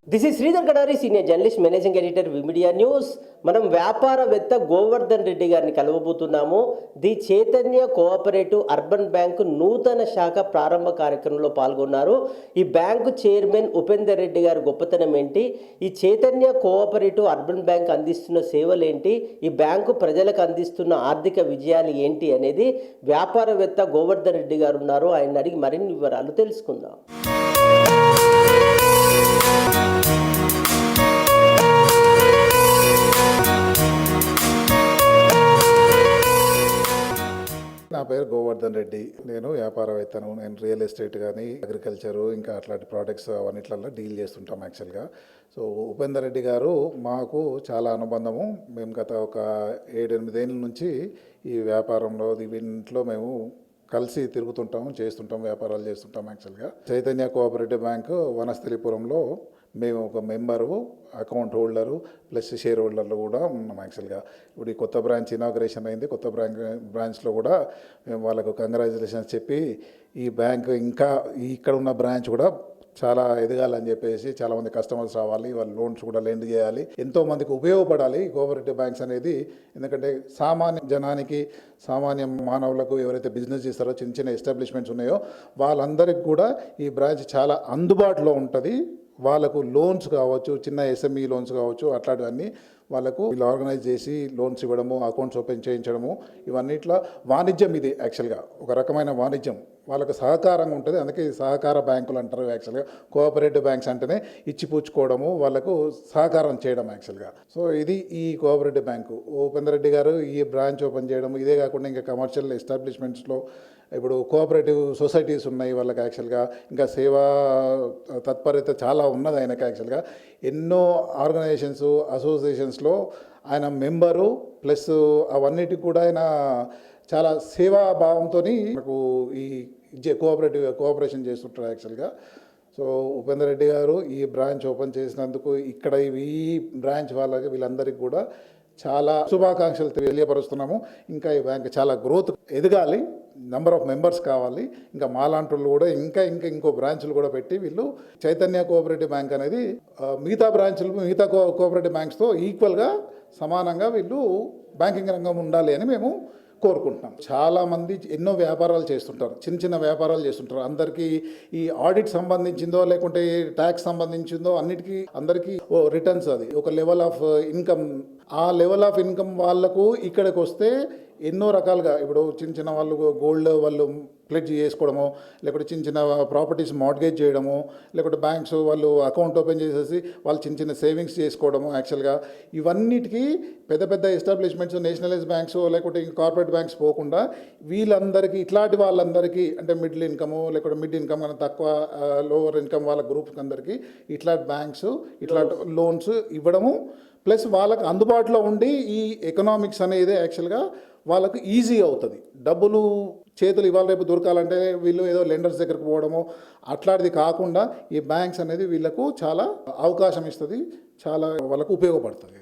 This is Sridhar Kadari, senior journalist, managing editor, V media news. మనం వ్యాపారవేత్త గోవర్ధన్ రెడ్డి గారిని కలవబోతున్నాము. The Chaitanya cooperative urban bank నూతన శాఖ ప్రారంభ కార్యక్రమంలో పాల్గొన్నారు. ఈ బ్యాంకు చైర్మన్ ఉపేందర్ రెడ్డి గారి గొప్పతనం ఏంటి, ఈ చైతన్య కోఆపరేటివ్ అర్బన్ బ్యాంక్ అందిస్తున్న సేవలు ఏంటి, ఈ బ్యాంకు ప్రజలకు అందిస్తున్న ఆర్థిక విజయాలు ఏంటి అనేది వ్యాపారవేత్త గోవర్ధన్ రెడ్డి గారు ఉన్నారు. ఆయన అడిగి మరిన్ని వివరాలు తెలుసుకుందాం. నా పేరు గోవర్ధన్ రెడ్డి. నేను వ్యాపారవేత్తను. నేను రియల్ ఎస్టేట్ కానీ అగ్రికల్చరు ఇంకా అట్లాంటి ప్రోడక్ట్స్ అవన్నిట్లలో డీల్ చేస్తుంటాం యాక్చువల్గా. సో ఉపేందర్ రెడ్డి గారు మాకు చాలా అనుబంధము. మేము గత ఒక 7-8 ఏళ్ళ నుంచి ఈ వ్యాపారంలో దీంట్లో మేము కలిసి తిరుగుతుంటాము, చేస్తుంటాం, వ్యాపారాలు చేస్తుంటాం. యాక్చువల్గా చైతన్య కోఆపరేటివ్ బ్యాంకు వనస్థలిపురంలో మేము ఒక member, account holder plus share హోల్డర్లు కూడా ఉన్నాం. యాక్చువల్గా ఇప్పుడు ఈ కొత్త బ్రాంచ్ ఇనాగ్రేషన్ అయింది. కొత్త బ్రాంచ్లో కూడా మేము వాళ్ళకు కంగ్రాచులేషన్స్ చెప్పి ఈ బ్యాంక్ ఇంకా ఇక్కడ ఉన్న బ్రాంచ్ కూడా చాలా ఎదగాలని చెప్పేసి, చాలామంది కస్టమర్స్ రావాలి, వాళ్ళు లోన్స్ కూడా లెండ్ చేయాలి, ఎంతోమందికి ఉపయోగపడాలి కోఆపరేటివ్ బ్యాంక్స్ అనేది. ఎందుకంటే సామాన్య జనానికి, సామాన్య మానవులకు ఎవరైతే బిజినెస్ చేస్తారో, చిన్న చిన్న ఎస్టాబ్లిష్మెంట్స్ ఉన్నాయో వాళ్ళందరికీ కూడా ఈ బ్రాంచ్ చాలా అందుబాటులో ఉంటుంది. వాళ్ళకు లోన్స్ కావచ్చు, చిన్న ఎస్ఎంఈ లోన్స్ కావచ్చు, అట్లాంటివన్నీ వాళ్ళకు వీళ్ళు ఆర్గనైజ్ చేసి లోన్స్ ఇవ్వడము, అకౌంట్స్ ఓపెన్ చేయించడము, ఇవన్నిట్లా వాణిజ్యం. ఇది యాక్చువల్గా ఒక రకమైన వాణిజ్యం, వాళ్ళకు సహకారంగా ఉంటుంది. అందుకే సహకార బ్యాంకులు అంటారు. యాక్చువల్గా కోఆపరేటివ్ బ్యాంక్స్ అంటేనే ఇచ్చిపుచ్చుకోవడము, వాళ్ళకు సహకారం చేయడం యాక్చువల్గా. సో ఇది ఈ కోఆపరేటివ్ బ్యాంకు. ఉపేందర్ రెడ్డి గారు ఈ బ్రాంచ్ ఓపెన్ చేయడం, ఇదే కాకుండా ఇంకా కమర్షియల్ ఎస్టాబ్లిష్మెంట్స్లో ఇప్పుడు కోఆపరేటివ్ సొసైటీస్ ఉన్నాయి వాళ్ళకి. యాక్చువల్గా ఇంకా సేవా తత్పరత చాలా ఉన్నది ఆయనకి. యాక్చువల్గా ఎన్నో ఆర్గనైజేషన్స్, అసోసియేషన్స్లో ఆయన మెంబరు, ప్లస్ అవన్నిటికి కూడా ఆయన చాలా సేవాభావంతో నాకు ఈ కోఆపరేషన్ చేస్తుంటారు యాక్చువల్గా. సో ఉపేందర్ రెడ్డి గారు ఈ బ్రాంచ్ ఓపెన్ చేసినందుకు ఇక్కడ ఈ బ్రాంచ్ వాళ్ళకి వీళ్ళందరికీ కూడా చాలా శుభాకాంక్షలు తెలియపరుస్తున్నాము. ఇంకా ఈ బ్యాంక్ చాలా గ్రోత్ ఎదగాలి, నెంబర్ ఆఫ్ మెంబర్స్ కావాలి. ఇంకా మాలాంటి వాళ్ళు కూడా ఇంకో బ్రాంచ్లు కూడా పెట్టి వీళ్ళు చైతన్య కోఆపరేటివ్ బ్యాంక్ అనేది మిగతా బ్రాంచ్లు, మిగతా కోఆపరేటివ్ బ్యాంక్స్తో ఈక్వల్గా సమానంగా వీళ్ళు బ్యాంకింగ్ రంగం ఉండాలి అని మేము కోరుకుంటున్నాం. చాలామంది ఎన్నో వ్యాపారాలు చేస్తుంటారు, చిన్న చిన్న వ్యాపారాలు చేస్తుంటారు. అందరికీ ఈ ఆడిట్ సంబంధించిందో లేకుంటే ట్యాక్స్ సంబంధించిందో అన్నిటికీ అందరికీ రిటర్న్స్, అది ఒక లెవెల్ ఆఫ్ ఇన్కమ్. ఆ లెవెల్ ఆఫ్ ఇన్కమ్ వాళ్ళకు ఇక్కడికి వస్తే ఎన్నో రకాలుగా, ఇప్పుడు చిన్న చిన్న వాళ్ళు గోల్డ్ వాళ్ళు ప్లెడ్జ్ చేసుకోవడము, లేకపోతే చిన్న చిన్న ప్రాపర్టీస్ మార్ట్గేజ్ చేయడము, లేకపోతే బ్యాంక్స్ వాళ్ళు అకౌంట్ ఓపెన్ చేసేసి వాళ్ళు చిన్న చిన్న సేవింగ్స్ చేసుకోవడము. యాక్చువల్గా ఇవన్నిటికీ పెద్ద పెద్ద ఎస్టాబ్లిష్మెంట్స్, నేషనలైజ్ బ్యాంక్స్ లేకపోతే కార్పొరేట్ బ్యాంక్స్ పోకుండా వీళ్ళందరికీ, ఇట్లాంటి వాళ్ళందరికీ, అంటే మిడిల్ ఇన్కము లేకపోతే మిడ్ ఇన్కమ్ కన్నా తక్కువ, లోవర్ ఇన్కమ్ వాళ్ళ గ్రూప్కి అందరికీ ఇట్లాంటి బ్యాంక్స్, ఇట్లాంటి లోన్స్ ఇవ్వడము, ప్లస్ వాళ్ళకి అందుబాటులో ఉండి ఈ ఎకనామిక్స్ అనేది యాక్చువల్గా వాళ్ళకు ఈజీ అవుతుంది. డబ్బులు చేతులు ఇవాళ రేపు దొరకాలంటే వీళ్ళు ఏదో లెండర్స్ దగ్గరకు పోవడము అట్లాంటిది కాకుండా ఈ బ్యాంక్స్ అనేది వీళ్ళకు చాలా అవకాశం ఇస్తుంది, చాలా వాళ్ళకు ఉపయోగపడుతుంది.